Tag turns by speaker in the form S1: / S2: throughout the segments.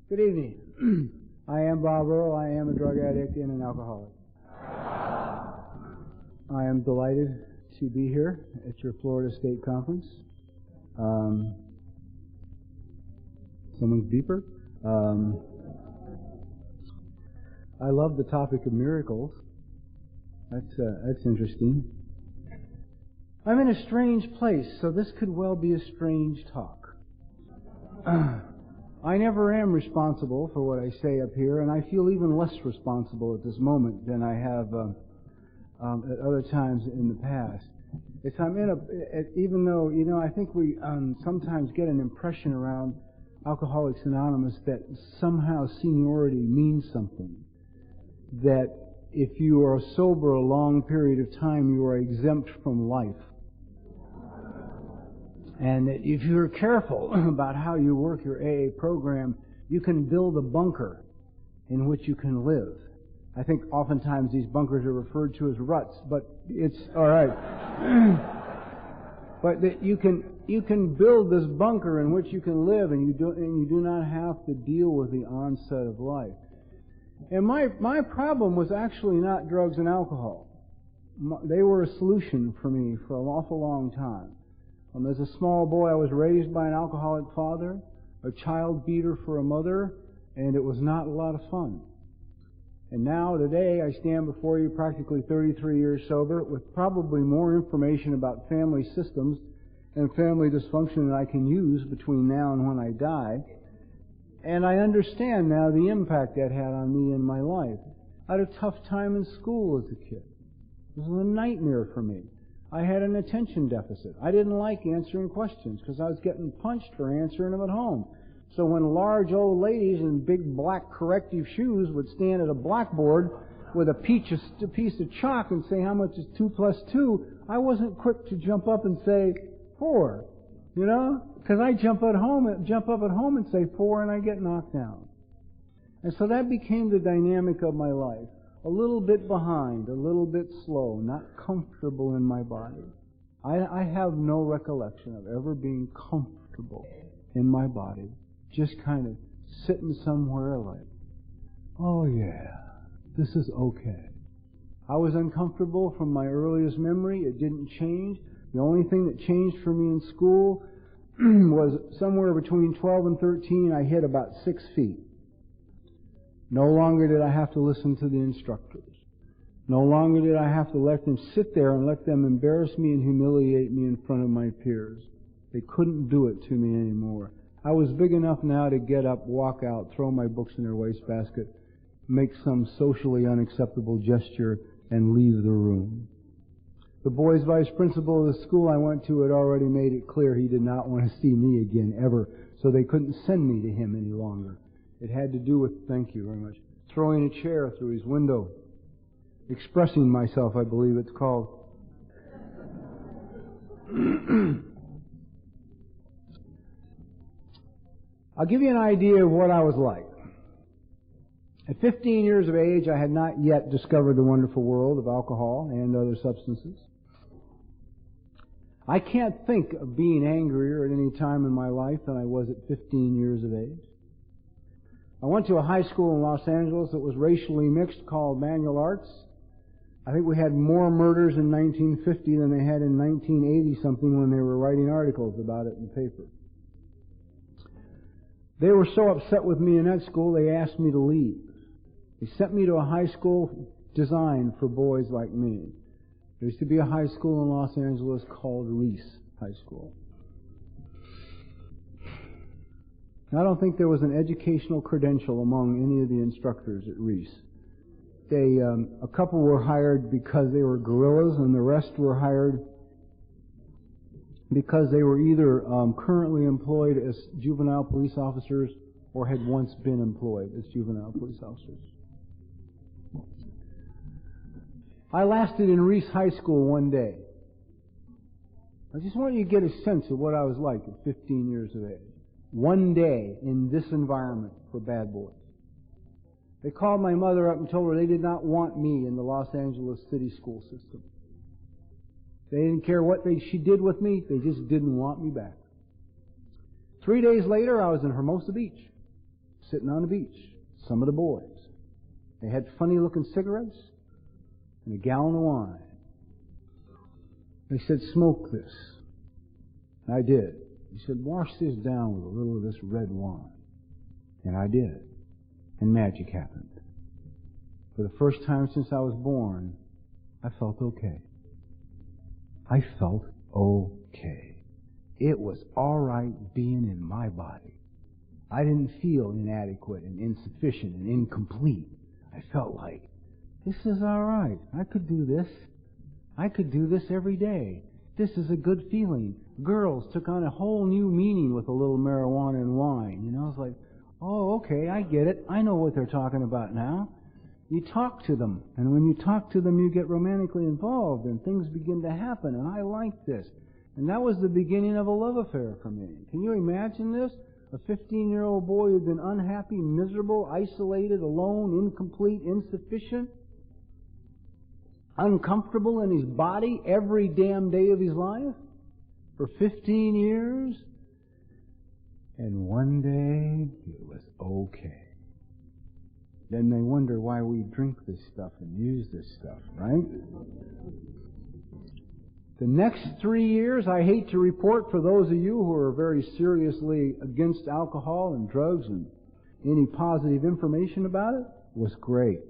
S1: Good evening. I am Bob Earl. I am a drug addict and an alcoholic. I am delighted to be here at your Florida State Conference. Someone's beeper. I love the topic of miracles. That's interesting. I'm in a strange place, so this could well be a strange talk. I never am responsible for what I say up here, and I feel even less responsible at this moment than I have at other times in the past. Even though, I think we sometimes get an impression around Alcoholics Anonymous that somehow seniority means something. That if you are sober a long period of time, you are exempt from life. And that if you're careful about how you work your AA program, you can build a bunker in which you can live. I think oftentimes these bunkers are referred to as ruts, but it's all right. But that you can build this bunker in which you can live, and you do not have to deal with the onset of life. And my problem was actually not drugs and alcohol. They were a solution for me for an awful long time. As a small boy, I was raised by an alcoholic father, a child beater for a mother, and it was not a lot of fun. And now, today, I stand before you practically 33 years sober with probably more information about family systems and family dysfunction than I can use between now and when I die. And I understand now the impact that had on me in my life. I had a tough time in school as a kid. It was a nightmare for me. I had an attention deficit. I didn't like answering questions because I was getting punched for answering them at home. So when large old ladies in big black corrective shoes would stand at a blackboard with a piece of chalk and say, how much is 2 plus 2, I wasn't quick to jump up and say 4, because I jump up at home and say 4 and I get knocked down. And so that became the dynamic of my life. A little bit behind, a little bit slow, not comfortable in my body. I have no recollection of ever being comfortable in my body. Just kind of sitting somewhere like, oh yeah, this is okay. I was uncomfortable from my earliest memory. It didn't change. The only thing that changed for me in school was somewhere between 12 and 13, I hit about 6 feet. No longer did I have to listen to the instructors. No longer did I have to let them sit there and let them embarrass me and humiliate me in front of my peers. They couldn't do it to me anymore. I was big enough now to get up, walk out, throw my books in their wastebasket, make some socially unacceptable gesture, and leave the room. The boys' vice principal of the school I went to had already made it clear he did not want to see me again ever, so they couldn't send me to him any longer. It had to do with, thank you very much, throwing a chair through his window. Expressing myself, I believe it's called. I'll give you an idea of what I was like. At 15 years of age, I had not yet discovered the wonderful world of alcohol and other substances. I can't think of being angrier at any time in my life than I was at 15 years of age. I went to a high school in Los Angeles that was racially mixed called Manual Arts. I think we had more murders in 1950 than they had in 1980-something when they were writing articles about it in the paper. They were so upset with me in that school, they asked me to leave. They sent me to a high school designed for boys like me. There used to be a high school in Los Angeles called Reese High School. I don't think there was an educational credential among any of the instructors at Reese. A couple were hired because they were guerrillas, and the rest were hired because they were either currently employed as juvenile police officers or had once been employed as juvenile police officers. I lasted in Reese High School one day. I just want you to get a sense of what I was like at 15 years of age. One day in this environment for bad boys. They called my mother up and told her they did not want me in the Los Angeles city school system. They didn't care what she did with me, they just didn't want me back. 3 days later, I was in Hermosa Beach, sitting on the beach, some of the boys. They had funny-looking cigarettes and a gallon of wine. They said, smoke this. And I did. He said, wash this down with a little of this red wine. And I did. And magic happened. For the first time since I was born, I felt okay. I felt okay. It was all right being in my body. I didn't feel inadequate and insufficient and incomplete. I felt like, this is all right. I could do this. I could do this every day. This is a good feeling. Girls took on a whole new meaning with a little marijuana and wine. You know, it's like, oh, okay, I get it. I know what they're talking about now. You talk to them, and when you talk to them, you get romantically involved, and things begin to happen, and I like this. And that was the beginning of a love affair for me. Can you imagine this? A 15-year-old boy who'd been unhappy, miserable, isolated, alone, incomplete, insufficient, uncomfortable in his body every damn day of his life for 15 years. And one day, it was okay. Then they wonder why we drink this stuff and use this stuff, right? The next 3 years, I hate to report for those of you who are very seriously against alcohol and drugs and any positive information about it, was great.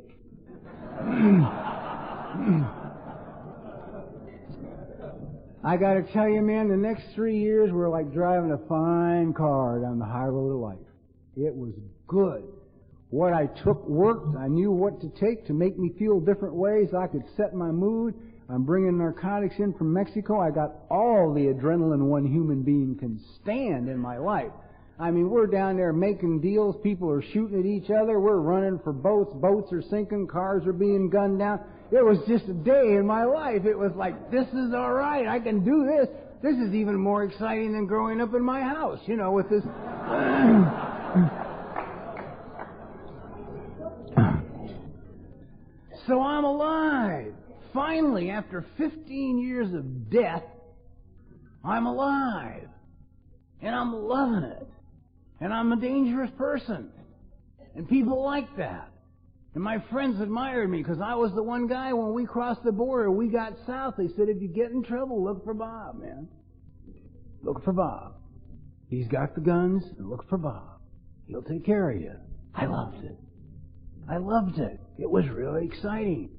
S1: I got to tell you, man, the next 3 years were like driving a fine car down the high road of life. It was good. What I took worked. I knew what to take to make me feel different ways. I could set my mood. I'm bringing narcotics in from Mexico. I got all the adrenaline one human being can stand in my life. I mean, we're down there making deals. People are shooting at each other. We're running for boats. Boats are sinking. Cars are being gunned down. It was just a day in my life. It was like, this is all right. I can do this. This is even more exciting than growing up in my house, you know, with this... So I'm alive. Finally, after 15 years of death, I'm alive. And I'm loving it. And I'm a dangerous person. And people like that. And my friends admired me because I was the one guy when we crossed the border, we got south. They said, if you get in trouble, look for Bob, man. Look for Bob. He's got the guns, and look for Bob. He'll take care of you. I loved it. I loved it. It was really exciting.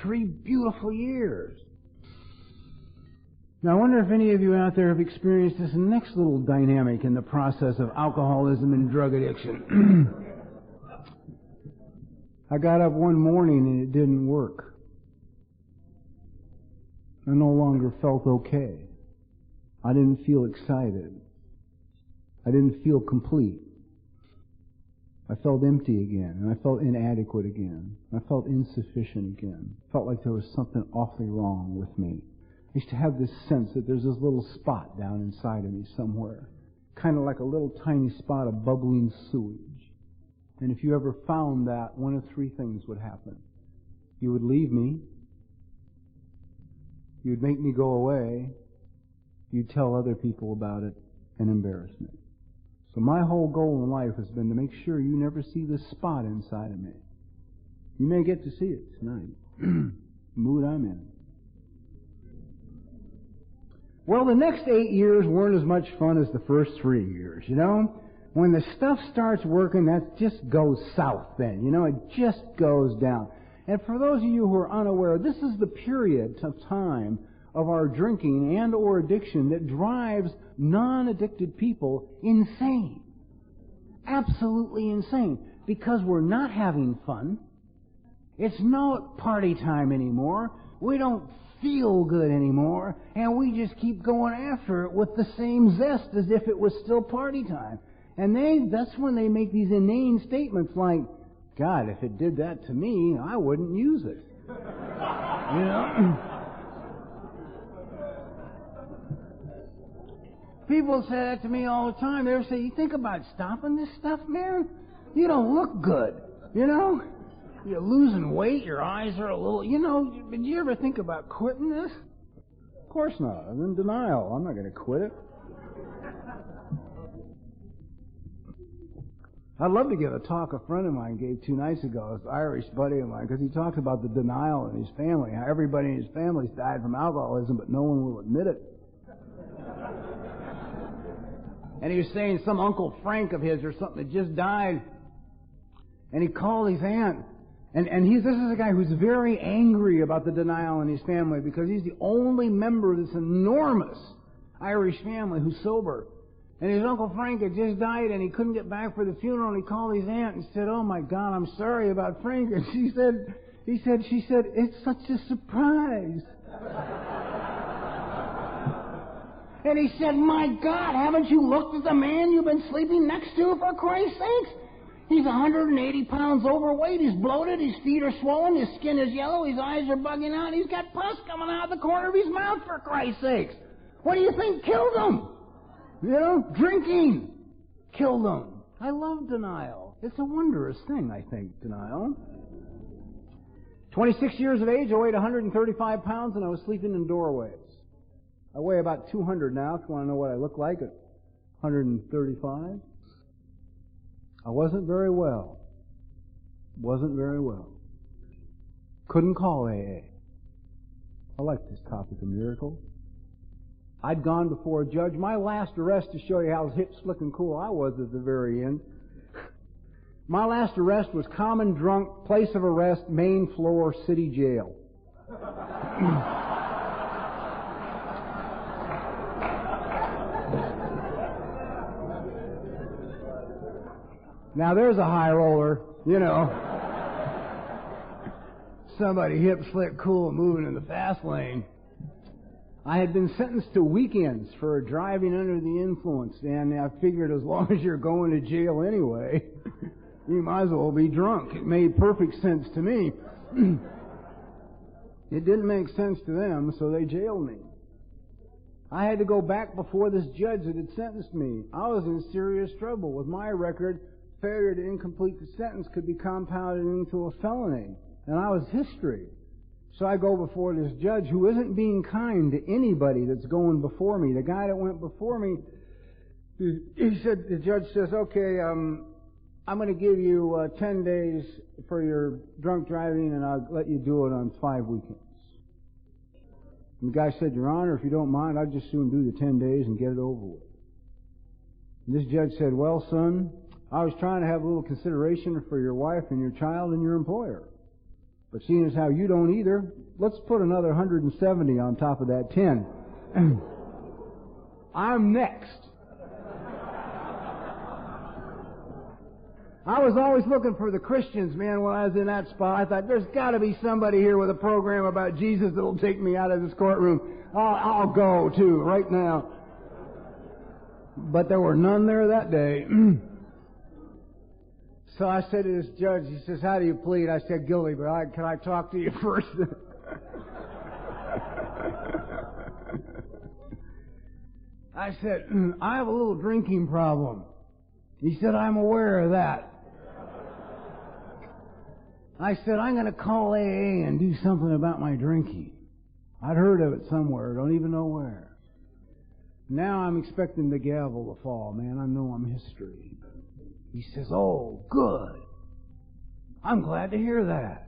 S1: 3 beautiful years. Now, I wonder if any of you out there have experienced this next little dynamic in the process of alcoholism and drug addiction. I got up one morning and it didn't work. I no longer felt okay. I didn't feel excited. I didn't feel complete. I felt empty again, and I felt inadequate again. I felt insufficient again. I felt like there was something awfully wrong with me. I used to have this sense that there's this little spot down inside of me somewhere, kind of like a little tiny spot of bubbling sewage. And if you ever found that, one of 3 things would happen. You would leave me. You'd make me go away. You'd tell other people about it and embarrass me. So my whole goal in life has been to make sure you never see this spot inside of me. You may get to see it tonight. The mood I'm in. Well, the next 8 years weren't as much fun as the first 3 years, you know? When the stuff starts working, that just goes south then, you know? It just goes down. And for those of you who are unaware, this is the period of time of our drinking and or addiction that drives non-addicted people insane. Absolutely insane. Because we're not having fun. It's not party time anymore. We don't feel good anymore. And we just keep going after it with the same zest as if it was still party time. And that's when they make these inane statements like, God, if it did that to me, I wouldn't use it. You know? People say that to me all the time. They ever say, you think about stopping this stuff, man? You don't look good, you know? You're losing weight, your eyes are a little, you know, did you ever think about quitting this? Of course not. I'm in denial. I'm not going to quit it. I'd love to give a talk a friend of mine gave 2 nights ago, this Irish buddy of mine, because he talks about the denial in his family, how everybody in his family's died from alcoholism, but no one will admit it. And he was saying some Uncle Frank of his or something that just died, and he called his aunt, and this is a guy who's very angry about the denial in his family because he's the only member of this enormous Irish family who's sober. And his Uncle Frank had just died and he couldn't get back for the funeral, and he called his aunt and said, "Oh my God, I'm sorry about Frank." And she said, "It's such a surprise." And he said, "My God, haven't you looked at the man you've been sleeping next to, for Christ's sakes? He's 180 pounds overweight, he's bloated, his feet are swollen, his skin is yellow, his eyes are bugging out, he's got pus coming out of the corner of his mouth, for Christ's sakes. What do you think killed him? You know, drinking killed him." I love denial. It's a wondrous thing, I think, denial. 26 years of age, I weighed 135 pounds, and I was sleeping in doorways. I weigh about 200 now, if you want to know what I look like at 135. I wasn't very well. Couldn't call AA. I like this topic of miracles. I'd gone before a judge. My last arrest, to show you how hip, slick, and cool I was at the very end, my last arrest was common drunk, place of arrest, main floor, city jail. Now there's a high roller, you know. Somebody hip, slick, cool, moving in the fast lane. I had been sentenced to weekends for driving under the influence, and I figured as long as you're going to jail anyway, you might as well be drunk. It made perfect sense to me. It didn't make sense to them, so they jailed me. I had to go back before this judge that had sentenced me. I was in serious trouble. With my record, failure to incomplete the sentence could be compounded into a felony, and I was history. So I go before this judge who isn't being kind to anybody that's going before me. The guy that went before me, the judge says, "Okay, I'm going to give you 10 days for your drunk driving, and I'll let you do it on 5 weekends." And the guy said, "Your Honor, if you don't mind, I'd just soon do the 10 days and get it over with." And this judge said, "Well, son, I was trying to have a little consideration for your wife and your child and your employer. But seeing as how you don't either, let's put another 170 on top of that 10. I'm next." I was always looking for the Christians, man, when I was in that spot. I thought, there's got to be somebody here with a program about Jesus that'll take me out of this courtroom. I'll go, too, right now. But there were none there that day. So I said to this judge, he says, "How do you plead?" I said, "Guilty, but can I talk to you first?" I said, "I have a little drinking problem." He said, "I'm aware of that." I said, "I'm going to call AA and do something about my drinking. I'd heard of it somewhere, don't even know where." Now I'm expecting the gavel to fall, man. I know I'm history. He says, "Oh, good. I'm glad to hear that."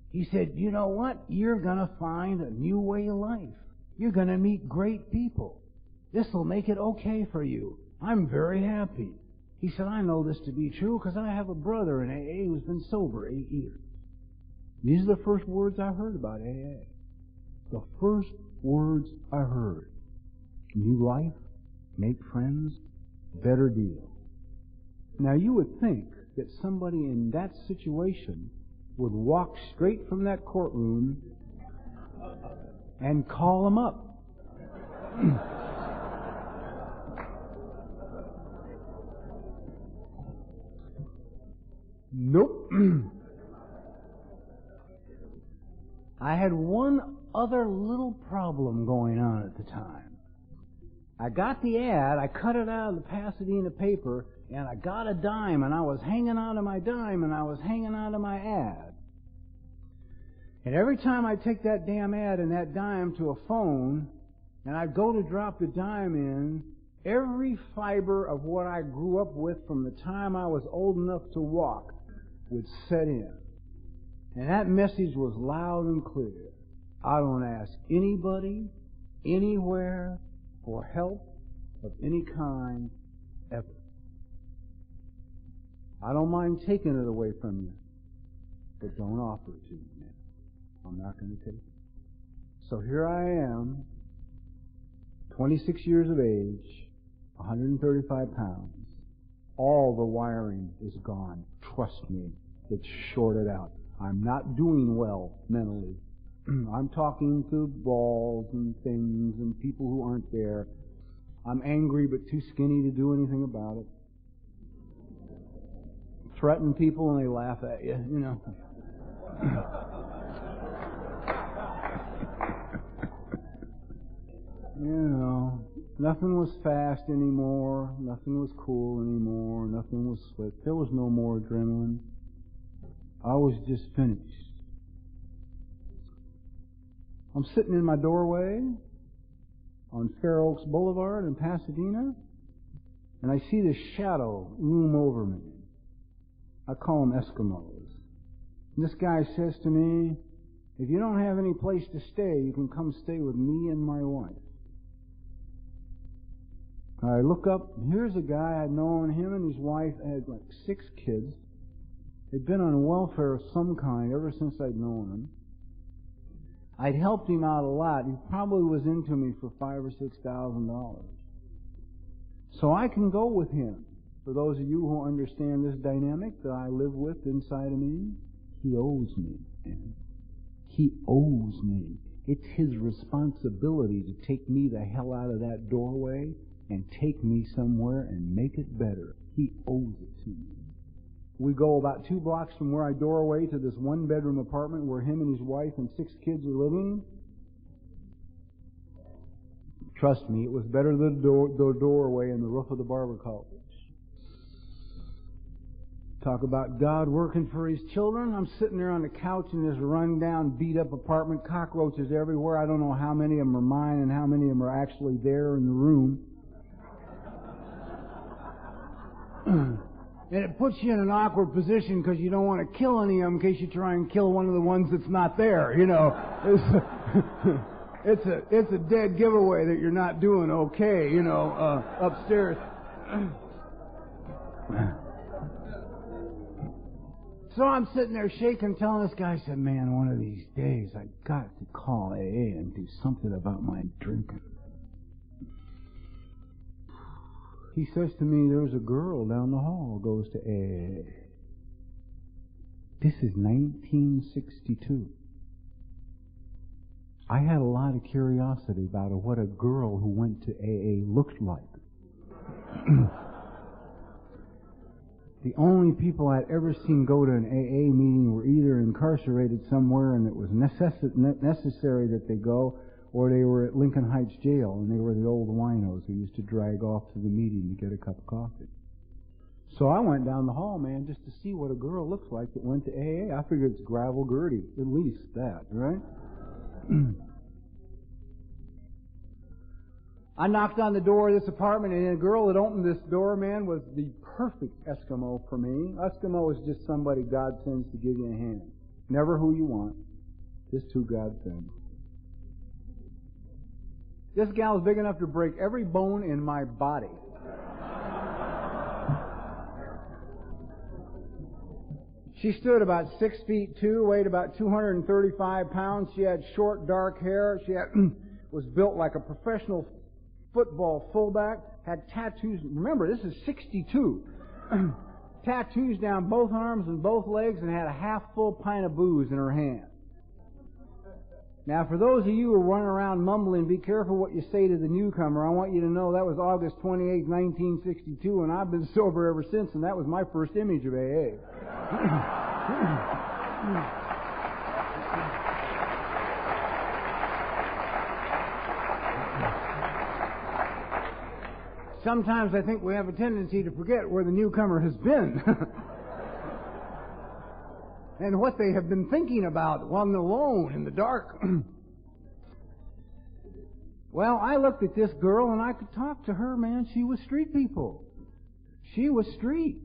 S1: He said, "You know what? You're going to find a new way of life. You're going to meet great people. This will make it okay for you. I'm very happy." He said, "I know this to be true because I have a brother in AA who's been sober 8 years." These are the first words I heard about AA. The first words I heard. New life, make friends, better deal. Now you would think that somebody in that situation would walk straight from that courtroom and call them up. Nope. I had one other little problem going on at the time. I got the ad, I cut it out of the Pasadena paper, and I got a dime, and I was hanging on to my dime, and I was hanging on to my ad. And every time I'd take that damn ad and that dime to a phone, and I'd go to drop the dime in, Every fiber of what I grew up with from the time I was old enough to walk would set in. And that message was loud and clear. I don't ask anybody, anywhere, for help of any kind, ever. I don't mind taking it away from you, but don't offer it to me, man. I'm not going to take it. So here I am, 26 years of age, 135 pounds. All the wiring is gone. Trust me, it's shorted out. I'm not doing well mentally. I'm talking to balls and things and people who aren't there. I'm angry but too skinny to do anything about it. Threaten people and they laugh at you, you know. You know, nothing was fast anymore, nothing was cool anymore, nothing was slick. There was no more adrenaline. I was just finished. I'm sitting in my doorway on Fair Oaks Boulevard in Pasadena, and I see this shadow loom over me. I call them Eskimos. And this guy says to me, if you don't have any place to stay, you can come stay with me and my wife. I look up, and here's a guy I'd known. Him and his wife had like 6 kids. They'd been on welfare of some kind ever since I'd known him. I'd helped him out a lot. He probably was into me for $5,000 or $6,000. So I can go with him. For those of you who understand this dynamic that I live with inside of me, he owes me. He owes me. It's his responsibility to take me the hell out of that doorway and take me somewhere and make it better. He owes it to me. We go about 2 blocks from where I doorway to this 1-bedroom apartment where him and his wife and 6 kids are living. Trust me, it was better than the doorway and the roof of the barber college. Talk about God working for His children. I'm sitting there on the couch in this run-down, beat-up apartment, cockroaches everywhere. I don't know how many of them are mine and how many of them are actually there in the room. And it puts you in an awkward position because you don't want to kill any of them in case you try and kill one of the ones that's not there, you know. It's a dead giveaway that you're not doing okay, you know, upstairs. So I'm sitting there shaking, telling this guy, I said, man, one of these days I got to call AA and do something about my drinking. He says to me, there's a girl down the hall who goes to AA. This is 1962. I had a lot of curiosity about what a girl who went to AA looked like. The only people I'd ever seen go to an AA meeting were either incarcerated somewhere and it was necessary that they go, or they were at Lincoln Heights Jail, and they were the old winos who used to drag off to the meeting to get a cup of coffee. So I went down the hall, man, just to see what a girl looks like that went to AA. I figured it's Gravel Gertie, at least that, right? I knocked on the door of this apartment, and the girl that opened this door, man, was the perfect Eskimo for me. Eskimo is just somebody God sends to give you a hand. Never who you want, just who God sends. This gal's big enough to break every bone in my body. She stood about 6'2", weighed about 235 pounds. She had short, dark hair. She was built like a professional football fullback. Had tattoos. Remember, this is 62. Tattoos down both arms and both legs, and had a half-full pint of booze in her hand. Now, for those of you who are running around mumbling, be careful what you say to the newcomer. I want you to know that was August 28, 1962, and I've been sober ever since, and that was my first image of AA. Sometimes I think we have a tendency to forget where the newcomer has been and what they have been thinking about while alone in the dark. Well, I looked at this girl and I could talk to her, man. She was street people. She was street.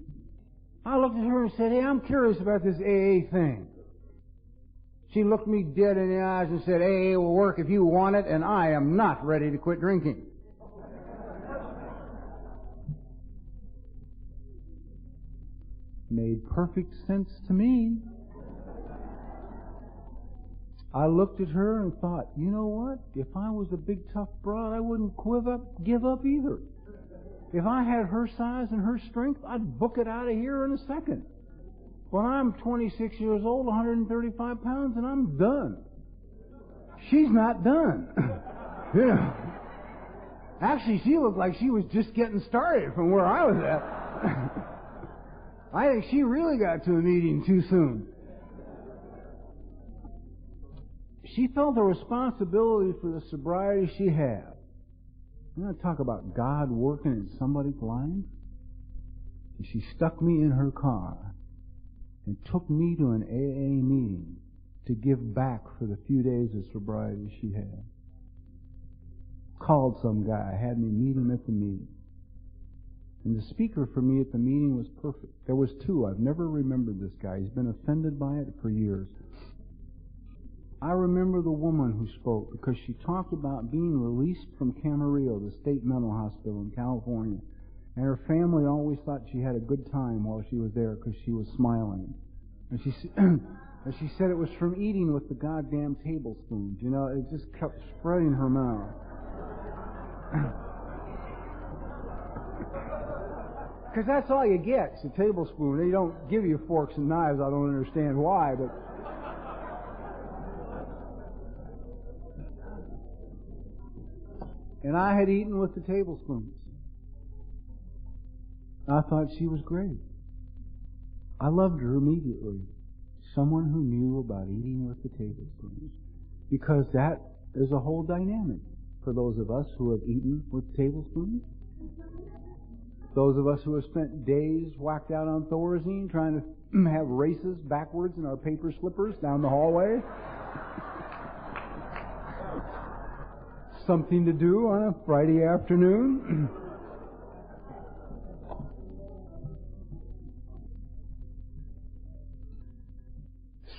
S1: I looked at her and said, hey, I'm curious about this AA thing. She looked me dead in the eyes and said, AA will work if you want it, and I am not ready to quit drinking. Made perfect sense to me. I looked at her and thought, you know what? If I was a big tough broad, I wouldn't give up either. If I had her size and her strength, I'd book it out of here in a second. Well, I'm 26 years old, 135 pounds, and I'm done. She's not done. You know. Actually, she looked like she was just getting started from where I was at. I think she really got to the meeting too soon. She felt a responsibility for the sobriety she had. You want to talk about God working in somebody's life? And she stuck me in her car and took me to an AA meeting to give back for the few days of sobriety she had. Called some guy, had me meet him at the meeting. And the speaker for me at the meeting was perfect. There was two. I've never remembered this guy. He's been offended by it for years. I remember the woman who spoke because she talked about being released from Camarillo, the state mental hospital in California. And her family always thought she had a good time while she was there because she was smiling. And she said it was from eating with the goddamn tablespoons. You know, it just kept spreading her mouth. Because that's all you get, it's a tablespoon. They don't give you forks and knives. I don't understand why, but... And I had eaten with the tablespoons. I thought she was great. I loved her immediately. Someone who knew about eating with the tablespoons. Because that is a whole dynamic for those of us who have eaten with tablespoons. Those of us who have spent days whacked out on Thorazine trying to have races backwards in our paper slippers down the hallway. Something to do on a Friday afternoon.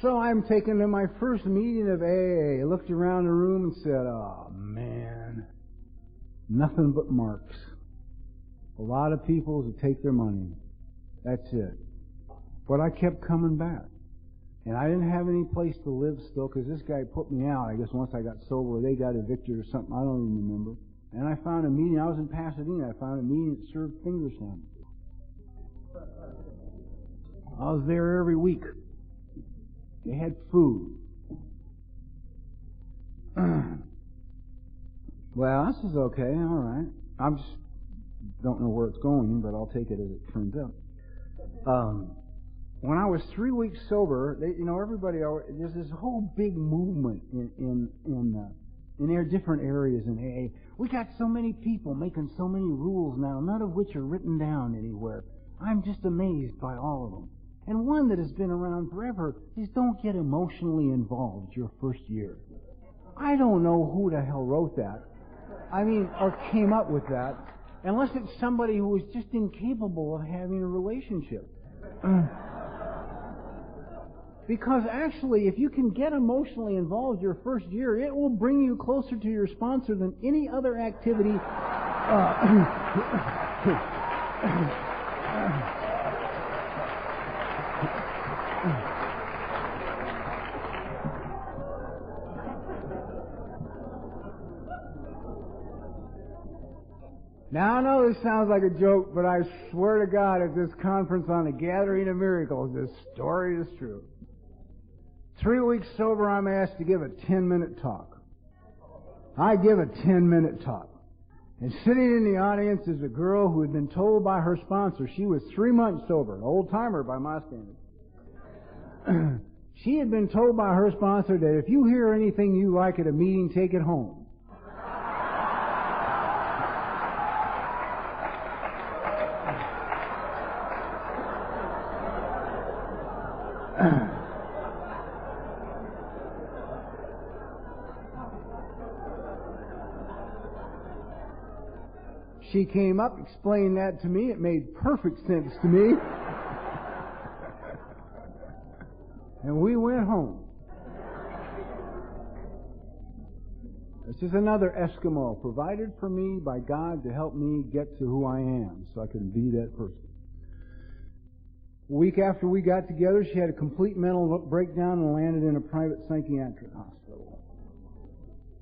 S1: So I'm taken to my first meeting of AA. I looked around the room and said, oh man, nothing but marks. A lot of people who take their money. That's it. But I kept coming back. And I didn't have any place to live still because this guy put me out. I guess once I got sober, they got evicted or something. I don't even remember. And I found a meeting. I was in Pasadena. I found a meeting that served finger sandwiches. I was there every week. They had food. Well, this is okay. All right. I'm just don't know where it's going, but I'll take it as it turns out. When I was 3 weeks sober, everybody, there's this whole big movement in their different areas in AA. We got so many people making so many rules now, none of which are written down anywhere. I'm just amazed by all of them. And one that has been around forever is don't get emotionally involved your first year. I don't know who the hell wrote that. Or came up with that, unless it's somebody who was just incapable of having a relationship. Because actually, if you can get emotionally involved your first year, it will bring you closer to your sponsor than any other activity. Now, I know this sounds like a joke, but I swear to God, at this conference on the Gathering of Miracles, this story is true. 3 weeks sober, I'm asked to give a 10-minute talk. I give a 10-minute talk. And sitting in the audience is a girl who had been told by her sponsor, she was 3 months sober, an old-timer by my standards. She had been told by her sponsor that if you hear anything you like at a meeting, take it home. She came up, explained that to me. It made perfect sense to me. And we went home. This is another Eskimo provided for me by God to help me get to who I am so I can be that person. A week after we got together, she had a complete mental breakdown and landed in a private psychiatric hospital.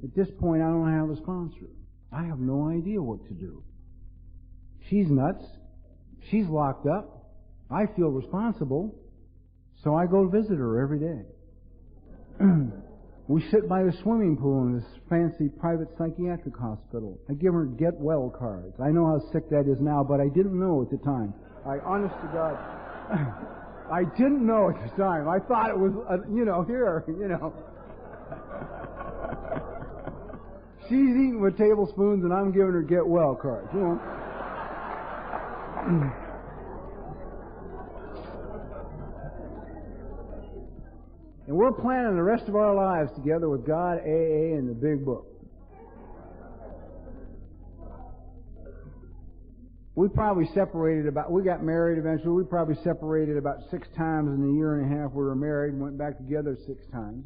S1: At this point, I don't have a sponsor. I have no idea what to do. She's nuts. She's locked up. I feel responsible. So I go visit her every day. We sit by the swimming pool in this fancy private psychiatric hospital. I give her get well cards. I know how sick that is now, but I didn't know at the time. Honest to God, I didn't know at the time. I thought it was, here. She's eating with tablespoons and I'm giving her get well cards, And we're planning the rest of our lives together with God, AA, and the Big Book. We got married eventually. We probably separated about 6 times in the year and a half we were married and went back together 6 times.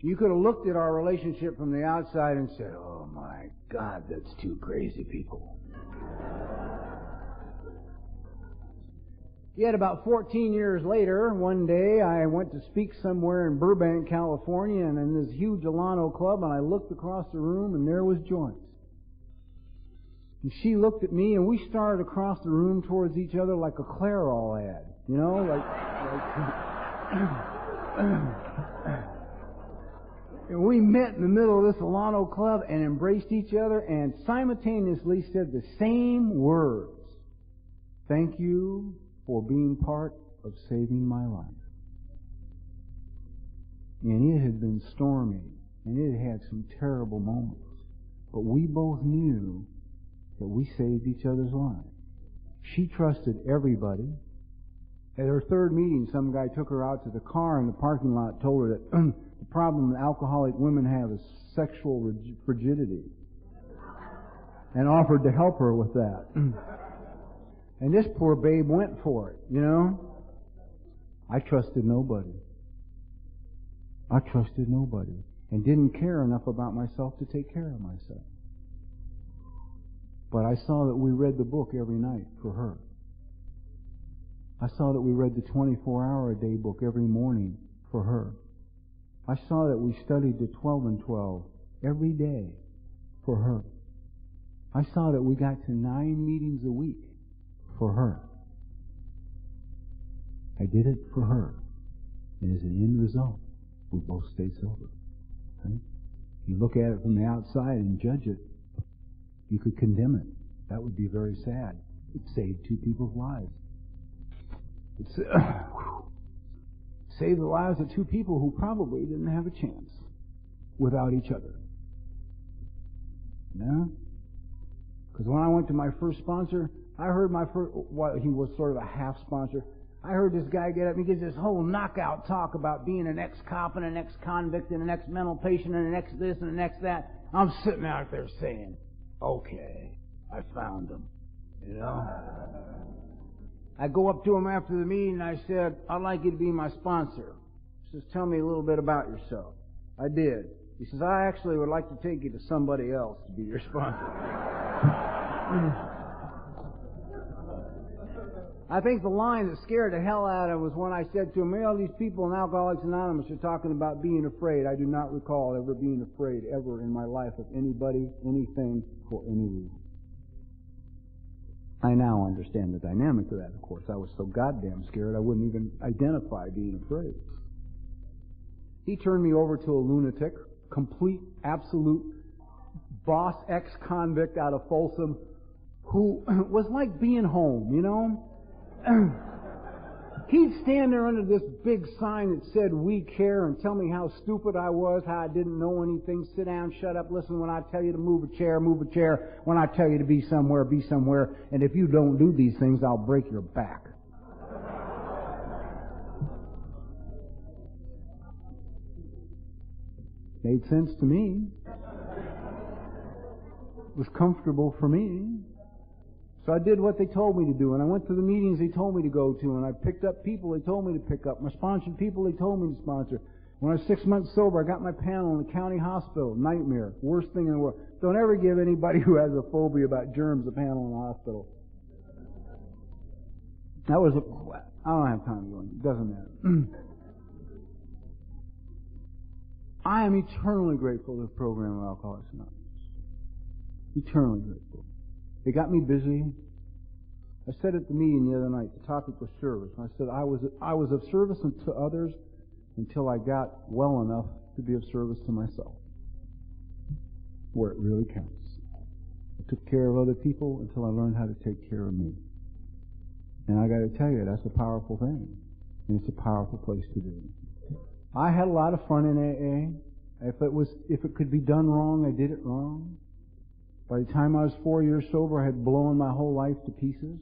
S1: You could have looked at our relationship from the outside and said, oh my God, that's 2 crazy people. Yet about 14 years later, one day I went to speak somewhere in Burbank, California, and in this huge Alano club, and I looked across the room, and there was Joyce. And she looked at me, and we started across the room towards each other like a Clairol ad, And we met in the middle of this Alano club and embraced each other and simultaneously said the same words. Thank you for being part of saving my life. And it had been stormy, and it had some terrible moments. But we both knew that we saved each other's lives. She trusted everybody. At her 3rd meeting, some guy took her out to the car in the parking lot, told her that the problem that alcoholic women have is sexual frigidity, and offered to help her with that. And this poor babe went for it, I trusted nobody. And didn't care enough about myself to take care of myself. But I saw that we read the book every night for her. I saw that we read the 24-hour-a-day book every morning for her. I saw that we studied the 12 and 12 every day for her. I saw that we got to 9 meetings a week for her. I did it for her. And as an end result, we both stayed sober. Right? You look at it from the outside and judge it. You could condemn it. That would be very sad. It saved 2 people's lives. It saved the lives of 2 people who probably didn't have a chance without each other. Because when I went to my first sponsor, I heard he was sort of a half sponsor. I heard this guy get up and he gives this whole knockout talk about being an ex-cop and an ex-convict and an ex-mental patient and an ex-this and an ex-that. I'm sitting out there saying, okay, I found him, I go up to him after the meeting and I said, I'd like you to be my sponsor. He says, tell me a little bit about yourself. I did. He says, I actually would like to take you to somebody else to be your sponsor. I think the line that scared the hell out of him was when I said to him, all these people in Alcoholics Anonymous are talking about being afraid. I do not recall ever being afraid ever in my life of anybody, anything, for any reason. I now understand the dynamic of that, of course. I was so goddamn scared I wouldn't even identify being afraid. He turned me over to a lunatic, complete, absolute boss ex-convict out of Folsom, who was like being home, He'd stand there under this big sign that said, we care, and tell me how stupid I was, how I didn't know anything. Sit down, shut up, listen when I tell you to move a chair, move a chair. When I tell you to be somewhere, be somewhere. And if you don't do these things, I'll break your back. Made sense to me. was comfortable for me. So I did what they told me to do, and I went to the meetings they told me to go to, and I picked up people they told me to pick up. I sponsored people they told me to sponsor. When I was 6 months sober, I got my panel in the county hospital. Nightmare. Worst thing in the world. Don't ever give anybody who has a phobia about germs a panel in the hospital. I don't have time to go in. It doesn't matter. I am eternally grateful to the program of Alcoholics Anonymous. Eternally grateful. It got me busy. I said at the meeting the other night, the topic was service. I said I was of service to others until I got well enough to be of service to myself, where it really counts. I took care of other people until I learned how to take care of me. And I got to tell you, that's a powerful thing. And it's a powerful place to be. I had a lot of fun in AA. If it could be done wrong, I did it wrong. By the time I was 4 years sober, I had blown my whole life to pieces.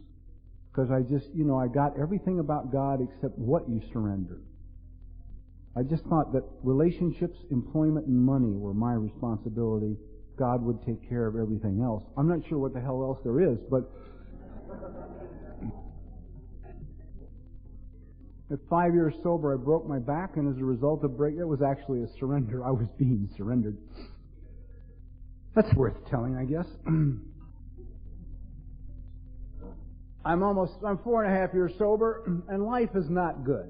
S1: Because I just, I got everything about God except what you surrender. I just thought that relationships, employment, and money were my responsibility. God would take care of everything else. I'm not sure what the hell else there is, but at 5 years sober, I broke my back, and as a result of breaking, it was actually a surrender. I was being surrendered. That's worth telling, I guess. I'm 4.5 years sober, and life is not good.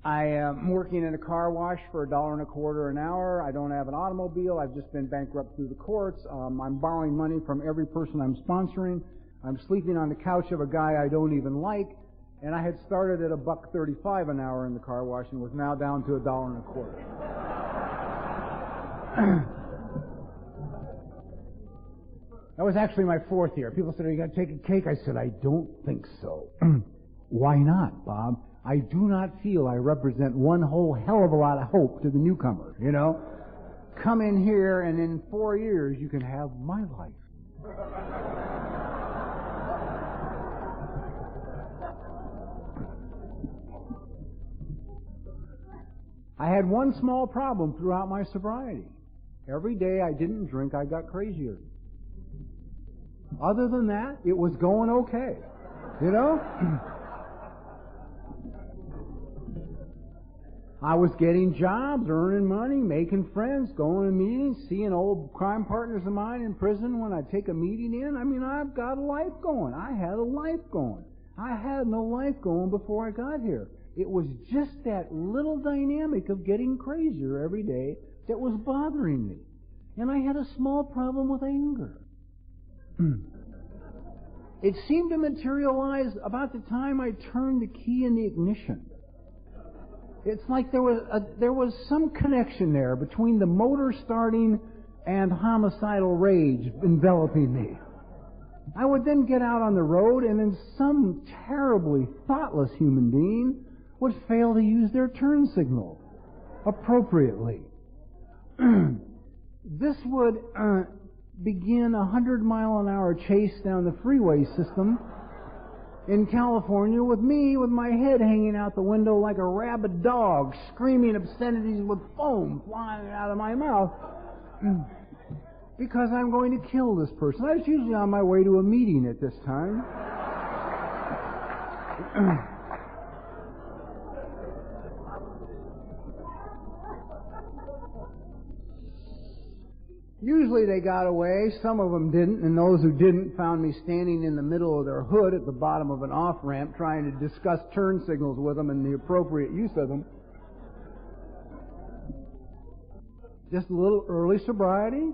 S1: I am working in a car wash for $1.25 an hour. I don't have an automobile. I've just been bankrupt through the courts. I'm borrowing money from every person I'm sponsoring. I'm sleeping on the couch of a guy I don't even like. And I had started at $1.35 an hour in the car wash and was now down to $1.25. That was actually my 4th year. People said, "Are you going to take a cake?" I said, "I don't think so." "Why not, Bob?" "I do not feel I represent one whole hell of a lot of hope to the newcomer, Come in here and in 4 years you can have my life." I had one small problem throughout my sobriety. Every day I didn't drink, I got crazier. Other than that, it was going okay. I was getting jobs, earning money, making friends, going to meetings, seeing old crime partners of mine in prison when I take a meeting in. I've got a life going. I had a life going. I had no life going before I got here. It was just that little dynamic of getting crazier every day that was bothering me. And I had a small problem with anger. It seemed to materialize about the time I turned the key in the ignition. It's like there was some connection there between the motor starting and homicidal rage enveloping me. I would then get out on the road, and then some terribly thoughtless human being would fail to use their turn signal appropriately. This would begin a 100-mile-an-hour chase down the freeway system in California with me with my head hanging out the window like a rabid dog, screaming obscenities with foam flying out of my mouth because I'm going to kill this person. I was usually on my way to a meeting at this time. Usually they got away, some of them didn't, and those who didn't found me standing in the middle of their hood at the bottom of an off-ramp trying to discuss turn signals with them and the appropriate use of them. Just a little early sobriety,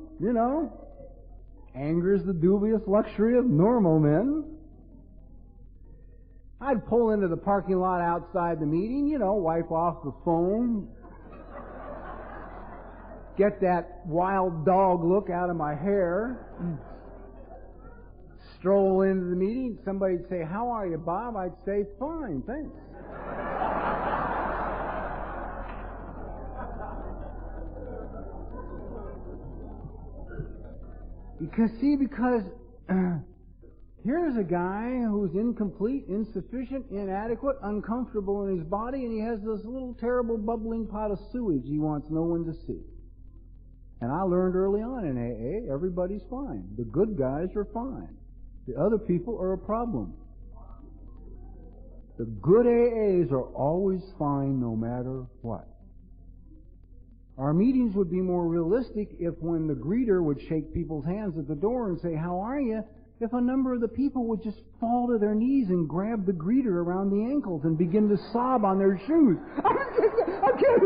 S1: Anger is the dubious luxury of normal men. I'd pull into the parking lot outside the meeting, wipe off the foam, get that wild dog look out of my hair, stroll into the meeting. Somebody'd say, "How are you, Bob?" I'd say, "Fine, thanks." Because here's a guy who's incomplete, insufficient, inadequate, uncomfortable in his body, and he has this little terrible bubbling pot of sewage he wants no one to see. And I learned early on in AA, everybody's fine. The good guys are fine. The other people are a problem. The good AAs are always fine no matter what. Our meetings would be more realistic if when the greeter would shake people's hands at the door and say, "How are you?" if a number of the people would just fall to their knees and grab the greeter around the ankles and begin to sob on their shoes. I can't.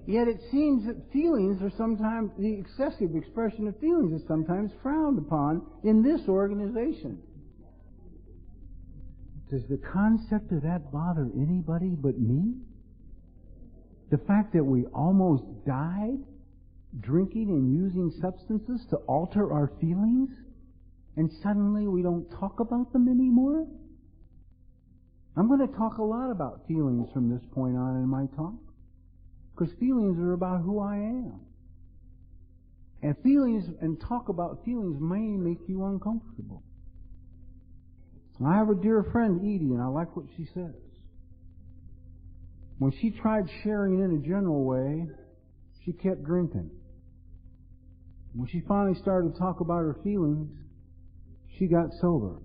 S1: Yet it seems that feelings are sometimes, the excessive expression of feelings is sometimes frowned upon in this organization. Does the concept of that bother anybody but me? The fact that we almost died drinking and using substances to alter our feelings, and suddenly we don't talk about them anymore? I'm going to talk a lot about feelings from this point on in my talk, because feelings are about who I am. And feelings, and talk about feelings may make you uncomfortable. I have a dear friend, Edie, and I like what she says. When she tried sharing in a general way, she kept drinking. When she finally started to talk about her feelings, she got sober.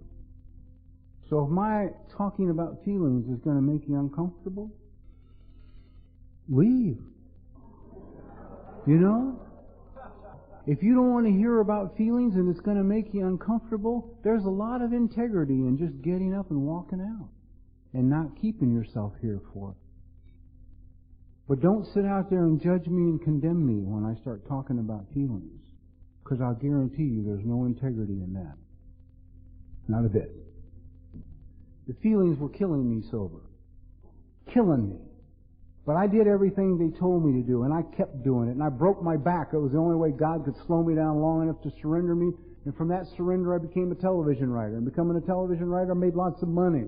S1: So if my talking about feelings is going to make you uncomfortable, leave. You know? If you don't want to hear about feelings and it's going to make you uncomfortable, there's a lot of integrity in just getting up and walking out and not keeping yourself here for it. But don't sit out there and judge me and condemn me when I start talking about feelings, because I'll guarantee you there's no integrity in that. Not a bit. The feelings were killing me sober. Killing me. But I did everything they told me to do, and I kept doing it, and I broke my back. It was the only way God could slow me down long enough to surrender me, and from that surrender I became a television writer. And becoming a television writer, I made lots of money.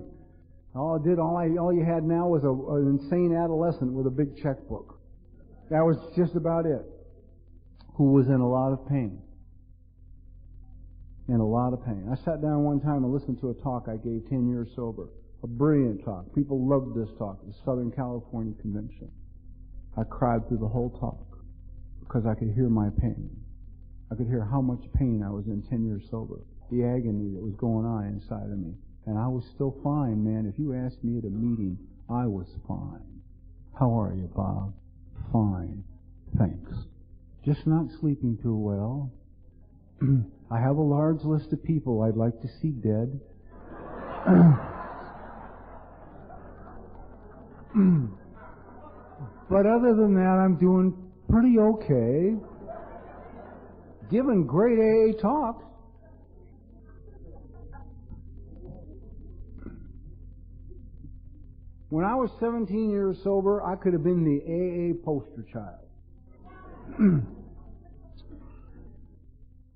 S1: All you had now was an insane adolescent with a big checkbook. That was just about it. Who was in a lot of pain. In a lot of pain. I sat down one time and listened to a talk I gave 10 years sober. A brilliant talk. People loved this talk at the Southern California Convention. I cried through the whole talk because I could hear my pain. I could hear how much pain I was in 10 years sober. The agony that was going on inside of me. And I was still fine, man. If you asked me at a meeting, I was fine. How are you, Bob? Fine. Thanks. Just not sleeping too well. I have a large list of people I'd like to see dead. But other than that, I'm doing pretty okay. Giving great AA talks. When I was 17 years sober, I could have been the AA poster child.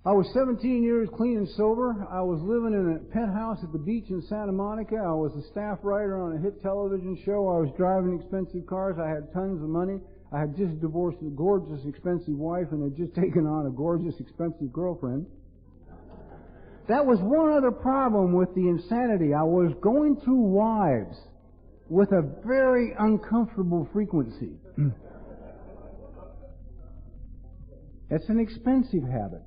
S1: I was 17 years clean and sober. I was living in a penthouse at the beach in Santa Monica. I was a staff writer on a hit television show. I was driving expensive cars. I had tons of money. I had just divorced a gorgeous, expensive wife and had just taken on a gorgeous, expensive girlfriend. That was one other problem with the insanity. I was going through wives with a very uncomfortable frequency. It's an expensive habit.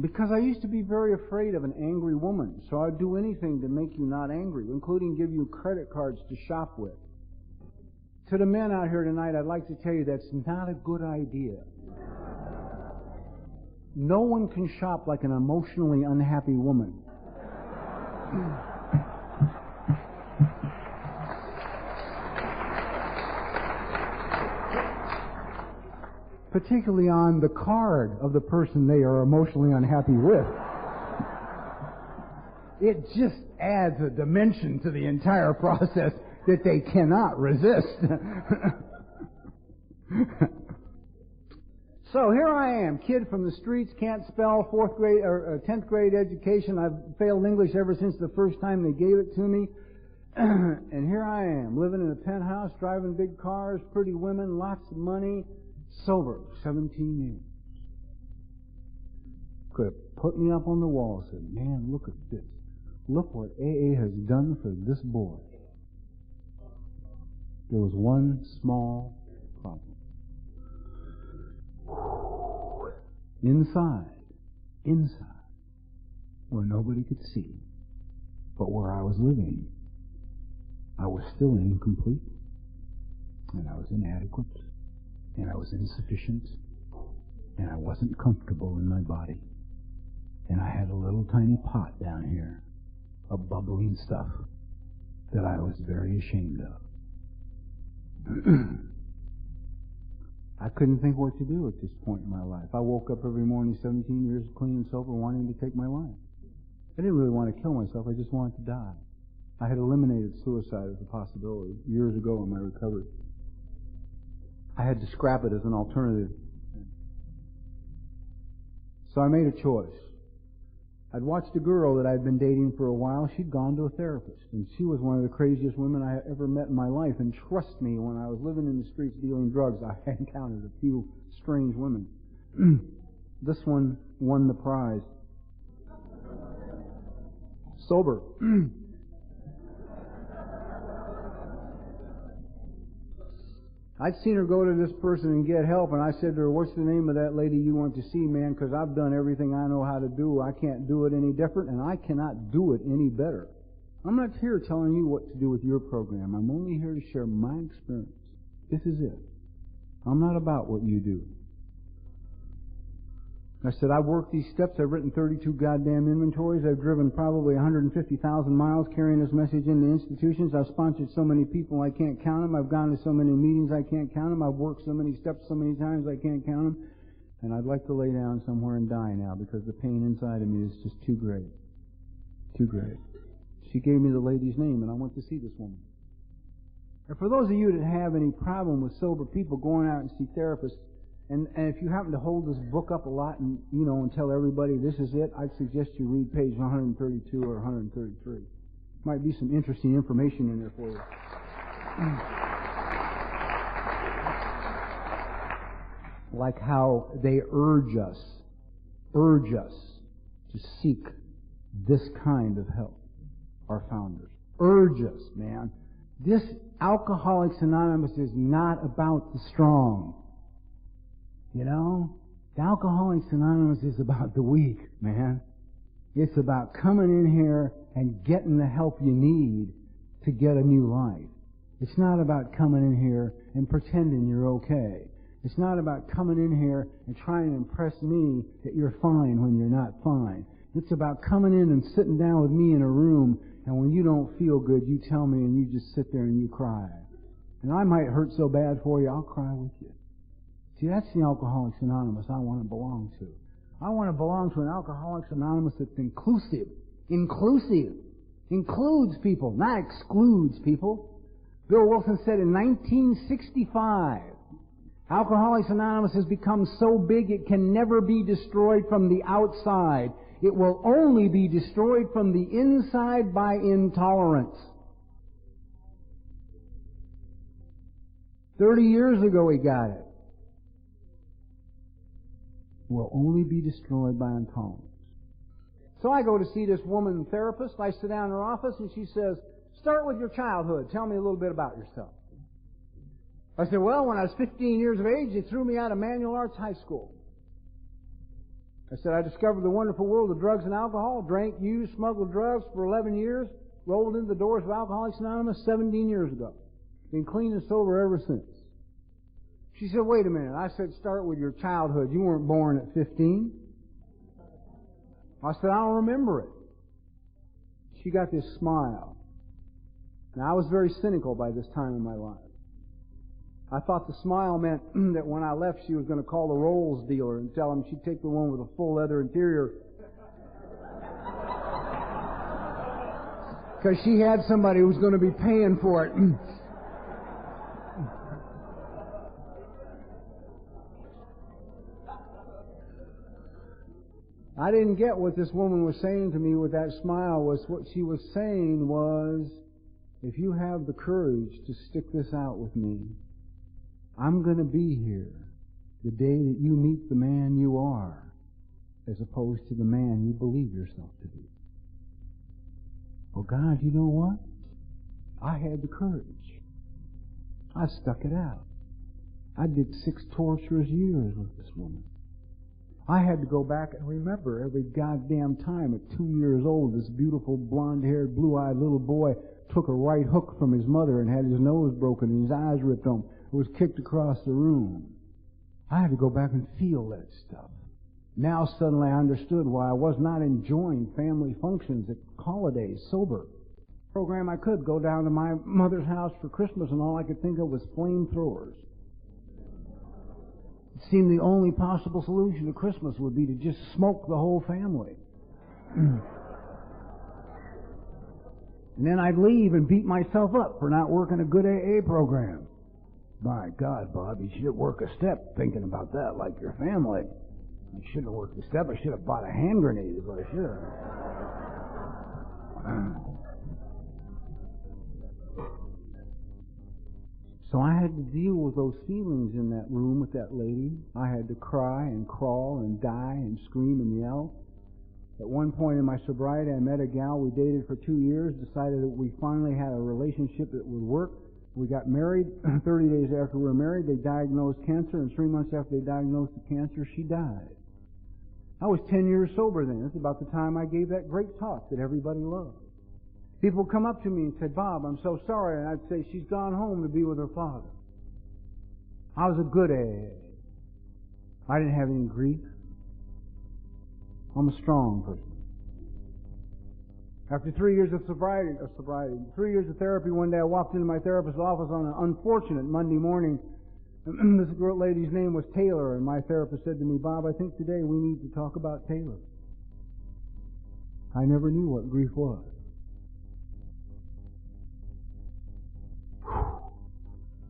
S1: Because I used to be very afraid of an angry woman, so I'd do anything to make you not angry, including give you credit cards to shop with. To the men out here tonight, I'd like to tell you that's not a good idea. No one can shop like an emotionally unhappy woman. Particularly on the card of the person they are emotionally unhappy with. It just adds a dimension to the entire process that they cannot resist. So here I am, kid from the streets, can't spell, 4th grade or 10th grade education. I've failed English ever since the first time they gave it to me. And here I am, living in a penthouse, driving big cars, pretty women, lots of money. Sober, 17 years. could have put me up on the wall and said, man, look at this. Look what AA has done for this boy. There was one small problem. Inside, where nobody could see, but where I was living, I was still incomplete, and I was inadequate, and I was insufficient, and I wasn't comfortable in my body. And I had a little tiny pot down here of bubbling stuff that I was very ashamed of. I couldn't think what to do at this point in my life. I woke up every morning 17 years clean and sober wanting to take my life. I didn't really want to kill myself. I just wanted to die. I had eliminated suicide as a possibility years ago in my recovery. I had to scrap it as an alternative. So I made a choice. I'd watched a girl that I'd been dating for a while. She'd gone to a therapist, and she was one of the craziest women I ever met in my life. And trust me, when I was living in the streets dealing drugs, I encountered a few strange women. This one won the prize. Sober. I'd seen her go to this person and get help, and I said to her, what's the name of that lady you want to see, man? Because I've done everything I know how to do. I can't do it any different, and I cannot do it any better. I'm not here telling you what to do with your program. I'm only here to share my experience. This is it. I'm not about what you do. I said, I've worked these steps. I've written 32 goddamn inventories. I've driven probably 150,000 miles carrying this message into institutions. I've sponsored so many people I can't count them. I've gone to so many meetings I can't count them. I've worked so many steps so many times I can't count them. And I'd like to lay down somewhere and die now because the pain inside of me is just too great. Too great. She gave me the lady's name, and I went to see this woman. And for those of you that have any problem with sober people going out and see therapists, and if you happen to hold this book up a lot and, and tell everybody this is it, I'd suggest you read page 132 or 133. Might be some interesting information in there for you. Like how they urge us to seek this kind of help, our founders. Urge us, man. This Alcoholics Anonymous is not about the strong. The Alcoholics Anonymous is about the weak, man. It's about coming in here and getting the help you need to get a new life. It's not about coming in here and pretending you're okay. It's not about coming in here and trying to impress me that you're fine when you're not fine. It's about coming in and sitting down with me in a room, and when you don't feel good, you tell me and you just sit there and you cry. And I might hurt so bad for you, I'll cry with you. See, that's the Alcoholics Anonymous I want to belong to. I want to belong to an Alcoholics Anonymous that's inclusive. Includes people, not excludes people. Bill Wilson said in 1965, Alcoholics Anonymous has become so big it can never be destroyed from the outside. It will only be destroyed from the inside by intolerance. 30 years ago he got it. Will only be destroyed by intolerance. So I go to see this woman therapist. I sit down in her office and she says, start with your childhood. Tell me a little bit about yourself. I said, well, when I was 15 years of age, they threw me out of Manual Arts High School. I said, I discovered the wonderful world of drugs and alcohol, drank, used, smuggled drugs for 11 years, rolled into the doors of Alcoholics Anonymous 17 years ago. Been clean and sober ever since. She said, wait a minute. I said, start with your childhood. You weren't born at 15. I said, I don't remember it. She got this smile. Now, I was very cynical by this time in my life. I thought the smile meant that when I left, she was going to call the Rolls dealer and tell him she'd take the one with a full leather interior. Because she had somebody who was going to be paying for it. I didn't get what this woman was saying to me with that smile. What she was saying was, if you have the courage to stick this out with me, I'm going to be here the day that you meet the man you are. as opposed to the man you believe yourself to be. Well, God, you know what? I had the courage. I stuck it out. I did 6 torturous years with this woman. I had to go back and remember every goddamn time at 2 years old, this beautiful blonde-haired, blue-eyed little boy took a right hook from his mother and had his nose broken and his eyes ripped off. It was kicked across the room. I had to go back and feel that stuff. Now suddenly I understood why I was not enjoying family functions at holidays sober. Program I could go down to my mother's house for Christmas and all I could think of was flamethrowers. It seemed the only possible solution to Christmas would be to just smoke the whole family. And then I'd leave and beat myself up for not working a good AA program. My God, Bob, you should work a step thinking about that like your family. I should have worked a step. I should have bought a hand grenade is what I should have. So I had to deal with those feelings in that room with that lady. I had to cry and crawl and die and scream and yell. At one point in my sobriety, I met a gal. We dated for 2 years, decided that we finally had a relationship that would work. We got married. 30 days after we were married, they diagnosed cancer, and 3 months after they diagnosed the cancer, she died. I was 10 years sober then. It's about the time I gave that great talk that everybody loved. People would come up to me and say, Bob, I'm so sorry. And I'd say, she's gone home to be with her father. I was a good AA. I didn't have any grief. I'm a strong person. After 3 years of sobriety, 3 years of therapy, one day I walked into my therapist's office on an unfortunate Monday morning. This girl lady's name was Taylor, and my therapist said to me, Bob, I think today we need to talk about Taylor. I never knew what grief was.